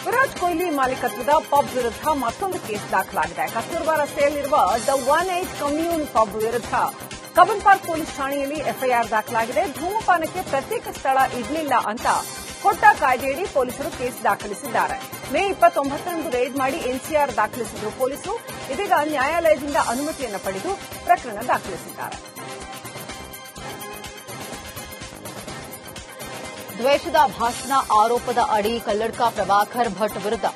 ವಿರಾಟ್ ಕೊಹ್ಲಿ ಮಾಲೀಕತ್ವದ ಪಬ್ ವಿರುದ್ಧ ಮತ್ತೊಂದು ಕೇಸ್ ದಾಖಲಾಗಿದೆ. ಕಸ್ತೂರ್ಬಾ ರಸ್ತೆಯಲ್ಲಿರುವ ದ 18 ಕಮ್ಯೂನ್ ಪಬ್ ವಿರುದ್ಧ ಕಬ್ಬನ್ ಪಾರ್ಕ್ ಪೊಲೀಸ್ ಠಾಣೆಯಲ್ಲಿ ಎಫ್ಐಆರ್ ದಾಖಲಾಗಿದೆ. ಧೂಮಪಾನಕ್ಕೆ ಪ್ರತ್ಯೇಕ ಸ್ಥಳ ಇರಲಿಲ್ಲ ಅಂತ ಕೊಟ್ಟ ಕಾಯ್ದೆಯಡಿ ಪೊಲೀಸರು ಕೇಸ್ ದಾಖಲಿಸಿದ್ದಾರೆ. ಮೇ 29ರಂದು ರೇಡ್ ಮಾಡಿ ಎನ್ಸಿಆರ್ ದಾಖಲಿಸಿದ್ರು ಪೊಲೀಸರು. ಇದೀಗ ನ್ಯಾಯಾಲಯದಿಂದ ಅನುಮತಿಯನ್ನು ಪಡೆದು ಪ್ರಕರಣ ದಾಖಲಿಸಿದ್ದಾರೆ. ದ್ವೇಷದ ಭಾಷಣ ಆರೋಪದ ಅಡಿ ಕಲ್ಲಡ್ಕ ಪ್ರಭಾಕರ್ ಭಟ್ ವಿರುದ್ಧ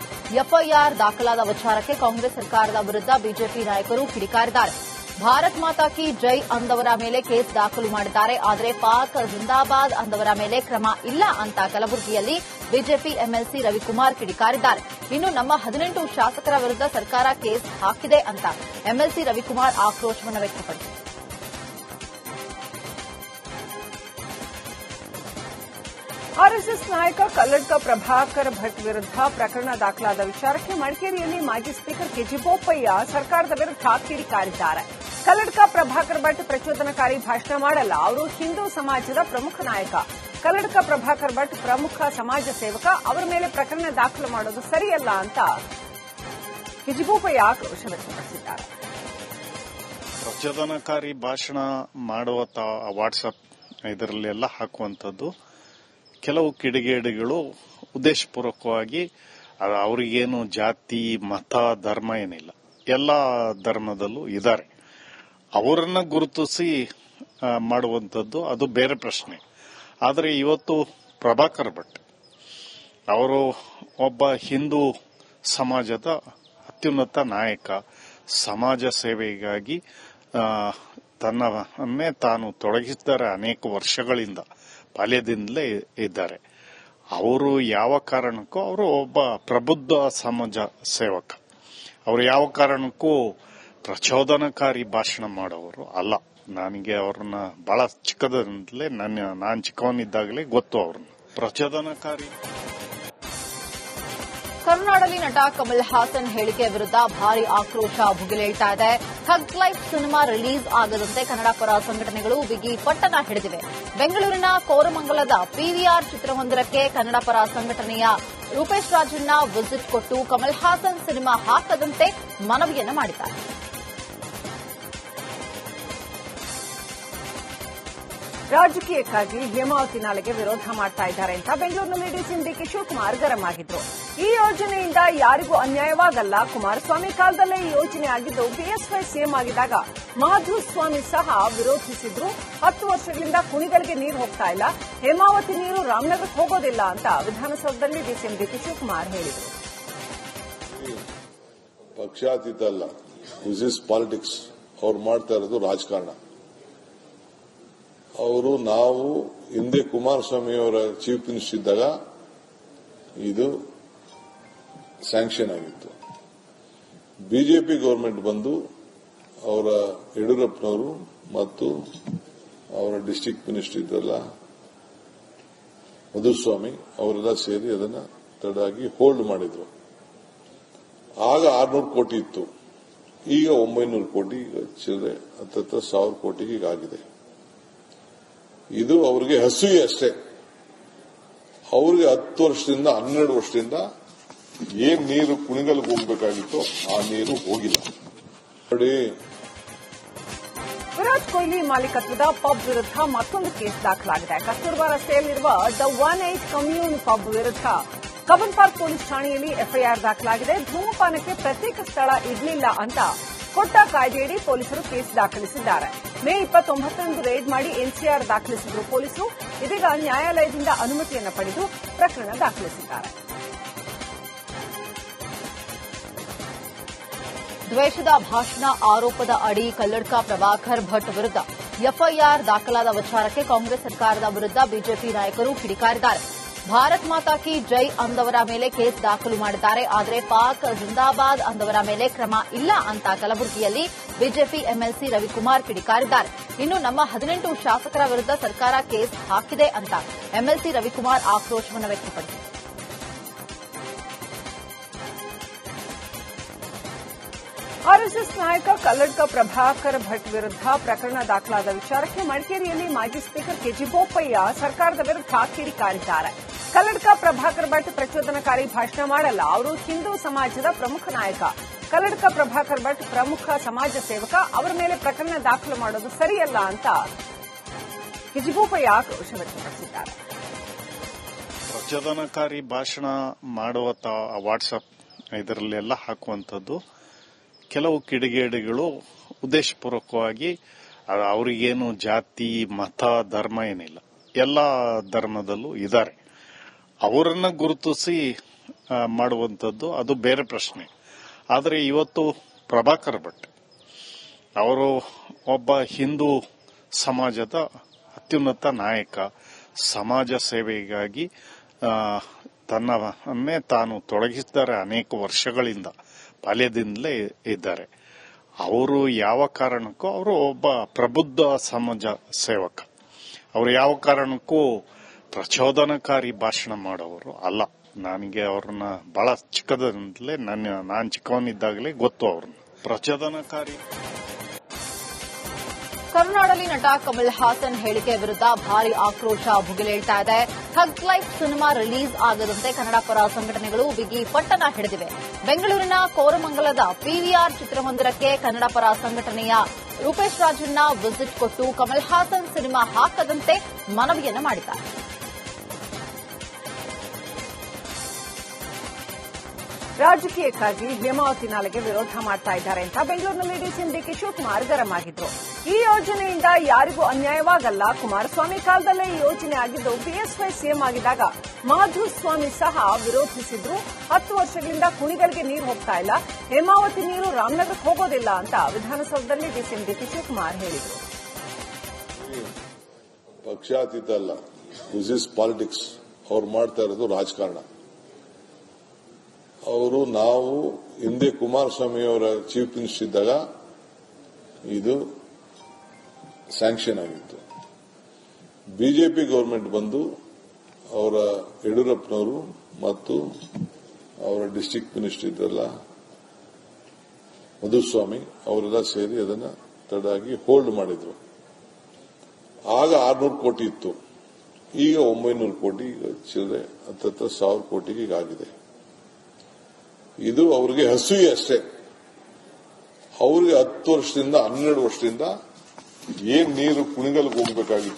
ಎಫ್ಐಆರ್ ದಾಖಲಾದ ವಿಚಾರಕ್ಕೆ ಕಾಂಗ್ರೆಸ್ ಸರ್ಕಾರದ ವಿರುದ್ಧ ಬಿಜೆಪಿ ನಾಯಕರು ಕಿಡಿಕಾರಿದ್ದಾರೆ. ಭಾರತ್ ಮಾತಾ ಕಿ ಜೈ ಅಂದವರ ಮೇಲೆ ಕೇಸ್ ದಾಖಲು ಮಾಡಿದ್ದಾರೆ. ಆದರೆ ಪಾಕ್ ಜಿಂದಾಬಾದ್ ಅಂದವರ ಮೇಲೆ ಕ್ರಮ ಇಲ್ಲ ಅಂತ ಕಲಬುರಗಿಯಲ್ಲಿ ಬಿಜೆಪಿ ಎಂಎಲ್ಸಿ ರವಿಕುಮಾರ್ ಕಿಡಿಕಾರಿದ್ದಾರೆ. ಇನ್ನು ನಮ್ಮ 18 ಶಾಸಕರ ವಿರುದ್ಧ ಸರ್ಕಾರ ಕೇಸ್ ಹಾಕಿದೆ ಅಂತ ಎಂಎಲ್ಸಿ ರವಿಕುಮಾರ್ ಆಕ್ರೋಶವನ್ನು ವ್ಯಕ್ತಪಡಿಸಿದ್ದಾರೆ. ಆರ್ಎಸ್ಎಸ್ ನಾಯಕ ಕಲ್ಲಡ್ಕ ಪ್ರಭಾಕರ್ ಭಟ್ ವಿರುದ್ಧ ಪ್ರಕರಣ ದಾಖಲಾದ ವಿಚಾರಕ್ಕೆ ಮಡಿಕೇರಿಯಲ್ಲಿ ಮಾಜಿ ಸ್ಪೀಕರ್ ಕೆಜಿ ಬೋಪಯ್ಯ ಸರ್ಕಾರದ ವಿರುದ್ಧ ಕಿಡಿಕಾರಿದ್ದಾರೆ. ಕಲ್ಲಡ್ಕ ಪ್ರಭಾಕರ್ ಭಟ್ ಪ್ರಚೋದನಕಾರಿ ಭಾಷಣ ಮಾಡಲ್ಲ. ಅವರು ಹಿಂದೂ ಸಮಾಜದ ಪ್ರಮುಖ ನಾಯಕ. ಕಲ್ಲಡ್ಕ ಪ್ರಭಾಕರ್ ಭಟ್ ಪ್ರಮುಖ ಸಮಾಜ ಸೇವಕ. ಅವರ ಮೇಲೆ ಪ್ರಕರಣ ದಾಖಲು ಮಾಡೋದು ಸರಿಯಲ್ಲ ಅಂತ ಕೆಜಿ ಬೋಪಯ್ಯ ಆಕ್ರೋಶ ವ್ಯಕ್ತಪಡಿಸಿದ್ದಾರೆ. ಪ್ರಚೋದನಕಾರಿ ಭಾಷಣ ಮಾಡುವ ವಾಟ್ಸ್ಆಪ್ ಇದರಲ್ಲೆಲ್ಲ ಹಾಕುವಂಥದ್ದು ಕೆಲವು ಕಿಡಿಗೇಡಿಗಳು ಉದ್ದೇಶಪೂರ್ವಕವಾಗಿ ಅವರಿಗೇನು ಜಾತಿ ಮತ ಧರ್ಮ ಏನಿಲ್ಲ, ಎಲ್ಲ ಧರ್ಮದಲ್ಲೂ ಇದ್ದಾರೆ. ಅವರನ್ನ ಗುರುತಿಸಿ ಮಾಡುವಂಥದ್ದು ಅದು ಬೇರೆ ಪ್ರಶ್ನೆ. ಆದರೆ ಇವತ್ತು ಪ್ರಭಾಕರ್ ಭಟ್ ಅವರು ಒಬ್ಬ ಹಿಂದೂ ಸಮಾಜದ ಅತ್ಯುನ್ನತ ನಾಯಕ. ಸಮಾಜ ಸೇವೆಗಾಗಿ ತನ್ನನ್ನೇ ತಾನು ತೊಡಗಿಸಿದ್ದಾರೆ. ಅನೇಕ ವರ್ಷಗಳಿಂದ ಬಾಲ್ಯದಿಂದಲೇ ಇದ್ದಾರೆ. ಅವರು ಯಾವ ಕಾರಣಕ್ಕೂ ಅವರು ಒಬ್ಬ ಪ್ರಬುದ್ಧ ಸಮಾಜ ಸೇವಕ. ಅವರು ಯಾವ ಕಾರಣಕ್ಕೂ ಪ್ರಚೋದನಕಾರಿ ಭಾಷಣ ಮಾಡೋರು ಅಲ್ಲ. ನನಗೆ ಅವ್ರನ್ನ ಬಹಳ ಚಿಕ್ಕದಿಂದಲೇ ನಾನು ಚಿಕ್ಕವನಿದ್ದಾಗಲೇ ಗೊತ್ತು ಅವ್ರನ್ನ. ಪ್ರಚೋದನಕಾರಿ ಕರುನಾಡಲ್ಲಿ ನಟ ಕಮಲ್ ಹಾಸನ್ ಹೇಳಿಕೆ ವಿರುದ್ಧ ಭಾರಿ ಆಕ್ರೋಶ ಭುಗಿಲೇಳ್ತಾ ಇದೆ. ಥಗ್ ಲೈಫ್ ಸಿನಿಮಾ ರಿಲೀಸ್ ಆಗದಂತೆ ಕನ್ನಡ ಪರ ಸಂಘಟನೆಗಳು ಬಿಗಿ ಪಟ್ಟಣ ಹಿಡಿದಿವೆ. ಬೆಂಗಳೂರಿನ ಕೋರಮಂಗಲದ ಪಿವಿಆರ್ ಚಿತ್ರವೊಂದಕ್ಕೆ ಕನ್ನಡ ಪರ ಸಂಘಟನೆಯ ರೂಪೇಶ್ ರಾಜಣ್ಣ ವಿಸಿಟ್ ಕೊಟ್ಟು ಕಮಲ್ ಹಾಸನ್ ಸಿನಿಮಾ ಹಾಕದಂತೆ ಮನವಿಯನ್ನು ಮಾಡಿದ್ದಾರೆ. ರಾಜಕೀಯಕ್ಕಾಗಿ ಹೇಮಾವತಿ ನಾಲೆಗೆ ವಿರೋಧ ಮಾಡ್ತಾ ಇದ್ದಾರೆ ಅಂತ ಬೆಂಗಳೂರಿನಲ್ಲಿ ಡಿಸಿಎಂ ಡಿಕೆ ಶಿವಕುಮಾರ್ ಗರಂ ಆಗಿದ್ರು. ಈ ಯೋಜನೆಯಿಂದ ಯಾರಿಗೂ ಅನ್ಯಾಯವಾಗಲ್ಲ. ಕುಮಾರಸ್ವಾಮಿ ಕಾಲದಲ್ಲೇ ಈ ಯೋಜನೆ ಆಗಿದ್ದು ಬಿಎಸ್ವೈ ಸಿಎಂ ಆಗಿದ್ದಾಗ ಮಾಧುಸ್ವಾಮಿ ಸಹ ವಿರೋಧಿಸಿದ್ರು. 10 ವರ್ಷಗಳಿಂದ ಕುಣಿಗಲ್ಗೆ ನೀರು ಹೋಗ್ತಾ ಇಲ್ಲ. ಹೇಮಾವತಿ ನೀರು ರಾಮನಗರಕ್ಕೆ ಹೋಗೋದಿಲ್ಲ ಅಂತ ವಿಧಾನಸೌಧದಲ್ಲಿ ಡಿಸಿಎಂ ಡಿಕೆ ಶಿವಕುಮಾರ್ ಹೇಳಿದರು. ಪಕ್ಷಾತೀತ ಅಲ್ಲ, ದಿಸ್ ಇಸ್ ಪಾಲಿಟಿಕ್ಸ್. ಅವ್ರು ಮಾಡ್ತಾ ಇರೋದು ರಾಜಕಾರಣ. ನಾವು ಹಿಂದೆ ಕುಮಾರಸ್ವಾಮಿ ಅವರ ಚೀಫ್ ಮಿನಿಸ್ಟರ್ ಇದ್ದಾಗ ಇದು ಸ್ಯಾಂಕ್ಷನ್ ಆಗಿತ್ತು. ಬಿಜೆಪಿ ಗವರ್ಮೆಂಟ್ ಬಂದು ಅವರ ಯಡಿಯೂರಪ್ಪನವರು ಮತ್ತು ಅವರ ಡಿಸ್ಟಿಕ್ ಮಿನಿಸ್ಟರ್ ಇದ್ರಲ್ಲ ಮಧುಸ್ವಾಮಿ ಅವರೆಲ್ಲ ಸೇರಿ ಅದನ್ನ ತಡಾಗಿ ಹೋಲ್ಡ್ ಮಾಡಿದ್ರು. ಆಗ 600 ಕೋಟಿ ಇತ್ತು. ಈಗ 900 ಕೋಟಿ ಚಿಲ್ಲರೆ, ಹತ್ತತ್ರ 1000 ಕೋಟಿಗೆ ಈಗಾಗಿದೆ. ಇದು ಅವರಿಗೆ ಹಸುವೆ ಅಷ್ಟೇ. ಅವರಿಗೆ 10 ವರ್ಷದಿಂದ 12 ವರ್ಷದಿಂದ ಏನ್ ನೀರು ಕುಣಿಗಲ್ಗೆ ಹೋಗಬೇಕಾಗಿತ್ತು ಆ ನೀರು ಹೋಗಿಲ್ಲ. ನೋಡಿ, ವಿರಾಟ್ ಕೊಹ್ಲಿ ಮಾಲೀಕತ್ವದ ಪಬ್ ವಿರುದ್ಧ ಮತ್ತೊಂದು ಕೇಸ್ ದಾಖಲಾಗಿದೆ. ಕಸ್ತೂರ್ಬಾ ರಸ್ತೆಯಲ್ಲಿರುವ ದ 18 ಕಮ್ಯೂನ್ ಪಬ್ ವಿರುದ್ಧ ಕಬ್ಬನ್ ಪಾರ್ಕ್ ಪೊಲೀಸ್ ಠಾಣೆಯಲ್ಲಿ ಎಫ್ಐಆರ್ ದಾಖಲಾಗಿದೆ. ಧೂಮಪಾನಕ್ಕೆ ಪ್ರತ್ಯೇಕ ಸ್ಥಳ ಇರಲಿಲ್ಲ ಅಂತ ಕೊಟ್ಟ ಕಾಯ್ದೆಯಡಿ ಪೊಲೀಸರು ಕೇಸ್ ದಾಖಲಿಸಿದ್ದಾರೆ. ಮೇ 29ರಂದು ರೇಡ್ ಮಾಡಿ ಎನ್ಸಿಆರ್ ದಾಖಲಿಸಿದ್ರು ಪೊಲೀಸರು. ಇದೀಗ ನ್ಯಾಯಾಲಯದಿಂದ ಅನುಮತಿಯನ್ನು ಪಡೆದು ಪ್ರಕರಣ ದಾಖಲಿಸಿದ್ದಾರೆ. ದ್ವೇಷದ ಭಾಷಣ ಆರೋಪದ ಅಡಿ ಕಲ್ಲಡ್ಕ ಪ್ರಭಾಕರ್ ಭಟ್ ವಿರುದ್ಧ ಎಫ್ಐಆರ್ ದಾಖಲಾದ ವಿಚಾರಕ್ಕೆ ಕಾಂಗ್ರೆಸ್ ಸರ್ಕಾರದ ವಿರುದ್ಧ ಬಿಜೆಪಿ ನಾಯಕರು ಕಿಡಿಕಾರಿದ್ದಾರೆ. ಭಾರತ್ ಮಾತಾ ಕಿ ಜೈ ಅಂದವರ ಮೇಲೆ ಕೇಸ್ ದಾಖಲು ಮಾಡಿದ್ದಾರೆ. ಆದರೆ ಪಾಕ್ ಜಿಂದಾಬಾದ್ ಅಂದವರ ಮೇಲೆ ಕ್ರಮ ಇಲ್ಲ ಅಂತ ಕಲಬುರಗಿಯಲ್ಲಿ ಬಿಜೆಪಿ ಎಂಎಲ್ಸಿ ರವಿಕುಮಾರ್ ಕಿಡಿಕಾರಿದ್ದಾರೆ. ಇನ್ನು ನಮ್ಮ 18 ಶಾಸಕರ ವಿರುದ್ಧ ಸರ್ಕಾರ ಕೇಸ್ ಹಾಕಿದೆ ಅಂತ ಎಂಎಲ್ಸಿ ರವಿಕುಮಾರ್ ಆಕ್ರೋಶವನ್ನು ವ್ಯಕ್ತಪಡಿಸಿದ್ದಾರೆ. ಆರ್ಎಸ್ಎಸ್ ನಾಯಕ ಕಲ್ಲಡ್ಕ ಪ್ರಭಾಕರ್ ಭಟ್ ವಿರುದ್ಧ ಪ್ರಕರಣ ದಾಖಲಾದ ವಿಚಾರಕ್ಕೆ ಮಡಿಕೇರಿಯಲ್ಲಿ ಮಾಜಿ ಸ್ಪೀಕರ್ ಕೆಜಿ ಬೋಪಯ್ಯ ಸರ್ಕಾರದ ವಿರುದ್ಧ ಕಿಡಿಕಾರಿದ್ದಾರೆ. ಕಲ್ಲಡ್ಕ ಪ್ರಭಾಕರ್ ಭಟ್ ಪ್ರಚೋದನಕಾರಿ ಭಾಷಣ ಮಾಡಲ್ಲ. ಅವರು ಹಿಂದೂ ಸಮಾಜದ ಪ್ರಮುಖ ನಾಯಕ. ಕಲ್ಲಡ್ಕ ಪ್ರಭಾಕರ್ ಭಟ್ ಪ್ರಮುಖ ಸಮಾಜ ಸೇವಕ. ಅವರ ಮೇಲೆ ಪ್ರಕರಣ ದಾಖಲು ಮಾಡೋದು ಸರಿಯಲ್ಲ ಅಂತ ಕಿಜಿಬೋಪಯ್ಯ ಆಕ್ರೋಶ ವ್ಯಕ್ತಪಡಿಸಿದ್ದಾರೆ. ಪ್ರಚೋದನಕಾರಿ ಭಾಷಣ ಮಾಡುವ ವಾಟ್ಸಪ್ ಇದರಲ್ಲೆಲ್ಲ ಹಾಕುವಂಥದ್ದು ಕೆಲವು ಕಿಡಿಗೇಡಿಗಳು ಉದ್ದೇಶಪೂರ್ವಕವಾಗಿ, ಅವರಿಗೇನು ಜಾತಿ ಮತ ಧರ್ಮ ಏನಿಲ್ಲ, ಎಲ್ಲ ಧರ್ಮದಲ್ಲೂ ಇದ್ದಾರೆ, ಅವರನ್ನ ಗುರುತಿಸಿ ಮಾಡುವಂಥದ್ದು ಅದು ಬೇರೆ ಪ್ರಶ್ನೆ. ಆದರೆ ಇವತ್ತು ಪ್ರಭಾಕರ್ ಭಟ್ ಅವರು ಒಬ್ಬ ಹಿಂದೂ ಸಮಾಜದ ಅತ್ಯುನ್ನತ ನಾಯಕ, ಸಮಾಜ ಸೇವೆಗಾಗಿ ತನ್ನನ್ನೇ ತಾನು ತೊಡಗಿಸಿದ್ದಾರೆ. ಅನೇಕ ವರ್ಷಗಳಿಂದ ಬಾಲ್ಯದಿಂದಲೇ ಇದ್ದಾರೆ. ಅವರು ಯಾವ ಕಾರಣಕ್ಕೂ ಅವರು ಒಬ್ಬ ಪ್ರಬುದ್ಧ ಸಮಾಜ ಸೇವಕ. ಅವರು ಯಾವ ಕಾರಣಕ್ಕೂ ಪ್ರಚೋದನಕಾರಿ ಭಾಷಣ ಮಾಡೋರು ಅಲ್ಲ. ನನಗೆ ಅವ್ರನ್ನ ಬಹಳ ಚಿಕ್ಕದಿಂದಲೇ ನಾನು ಚಿಕ್ಕವನಿದ್ದಾಗಲೇ ಗೊತ್ತು ಅವ್ರನ್ನ. ಪ್ರಚೋದನಕಾರಿ ಕರುನಾಡಲ್ಲಿ ನಟ ಕಮಲ್ ಹಾಸನ್ ಹೇಳಿಕೆ ವಿರುದ್ಧ ಭಾರಿ ಆಕ್ರೋಶ ಭುಗಿಲೇಳ್ತಾ ಇದೆ. ಥಗ್ ಲೈಫ್ ಸಿನಿಮಾ ರಿಲೀಸ್ ಆಗದಂತೆ ಕನ್ನಡ ಪರ ಸಂಘಟನೆಗಳು ಬಿಗಿ ಪಟ್ಟಣ ಹಿಡಿದಿವೆ. ಬೆಂಗಳೂರಿನ ಕೋರಮಂಗಲದ ಪಿವಿಆರ್ ಚಿತ್ರಮಂದಿರಕ್ಕೆ ಕನ್ನಡ ಪರ ಸಂಘಟನೆಯ ರೂಪೇಶ್ ರಾಜಣ್ಣ ವಿಸಿಟ್ ಕೊಟ್ಟು ಕಮಲ್ ಹಾಸನ್ ಸಿನಿಮಾ ಹಾಕದಂತೆ ಮನವಿಯನ್ನು ಮಾಡಿದ್ದಾರೆ. ರಾಜಕೀಯಕ್ಕಾಗಿ ಹೇಮಾವತಿ ನಾಲೆಗೆ ವಿರೋಧ ಮಾಡ್ತಾ ಇದ್ದಾರೆ ಅಂತ ಬೆಂಗಳೂರಿನಲ್ಲಿ ಡಿಸಿಎಂ ಡಿಕೆ ಶಿವಕುಮಾರ್ ಗರಂ ಆಗಿದ್ರು. ಈ ಯೋಜನೆಯಿಂದ ಯಾರಿಗೂ ಅನ್ಯಾಯವಾಗಲ್ಲ. ಕುಮಾರಸ್ವಾಮಿ ಕಾಲದಲ್ಲೇ ಈ ಯೋಜನೆ ಆಗಿದ್ದು, ಬಿಎಸ್ವೈ ಸಿಎಂ ಆಗಿದ್ದಾಗ ಮಾಧುಸ್ವಾಮಿ ಸಹ ವಿರೋಧಿಸಿದ್ರು. 10 ವರ್ಷಗಳಿಂದ ಕುಣಿಗಳಿಗೆ ನೀರು ಹೋಗ್ತಾ ಇಲ್ಲ, ಹೇಮಾವತಿ ನೀರು ರಾಮನಗರಕ್ಕೆ ಹೋಗೋದಿಲ್ಲ ಅಂತ ವಿಧಾನಸೌಧದಲ್ಲಿ ಡಿಸಿಎಂ ಡಿಕೆ ಶಿವಕುಮಾರ್ ಹೇಳಿದರು. ಪಕ್ಷಾತೀತ ಅಲ್ಲ, ದಿಸ್ ಇಸ್ ಪಾಲಿಟಿಕ್ಸ್. ಅವ್ರು ಮಾಡ್ತಾ ಇರೋದು ರಾಜಕಾರಣ. ನಾವು ಹಿಂದೆ ಕುಮಾರಸ್ವಾಮಿ ಅವರ ಚೀಫ್ ಮಿನಿಸ್ಟರ್ ಇದ್ದಾಗ ಇದು ಸ್ಯಾಂಕ್ಷನ್ ಆಗಿತ್ತು. ಬಿಜೆಪಿ ಗವರ್ಮೆಂಟ್ ಬಂದು ಅವರ ಯಡಿಯೂರಪ್ಪನವರು ಮತ್ತು ಅವರ ಡಿಸ್ಟ್ರಿಕ್ಟ್ ಮಿನಿಸ್ಟರ್ ಇದ್ರಲ್ಲ ಮಧುಸ್ವಾಮಿ ಅವರೆಲ್ಲ ಸೇರಿ ಅದನ್ನ ತಡಾಗಿ ಹೋಲ್ಡ್ ಮಾಡಿದ್ರು. ಆಗ 600 ಕೋಟಿ ಇತ್ತು, ಈಗ 900 ಕೋಟಿ ಚಿಲ್ಲರೆ, 10,000 ಕೋಟಿಗೆ ಆಗಿದೆ. ಇದು ಅವರಿಗೆ ಹಸುವೆ ಅಷ್ಟೇ. ಅವರಿಗೆ 10 ವರ್ಷದಿಂದ 12 ವರ್ಷದಿಂದ ಏನ್ ನೀರು ಕುಣಿಗಲ್ಗೆ ಹೋಗಬೇಕಾಗಿತ್ತು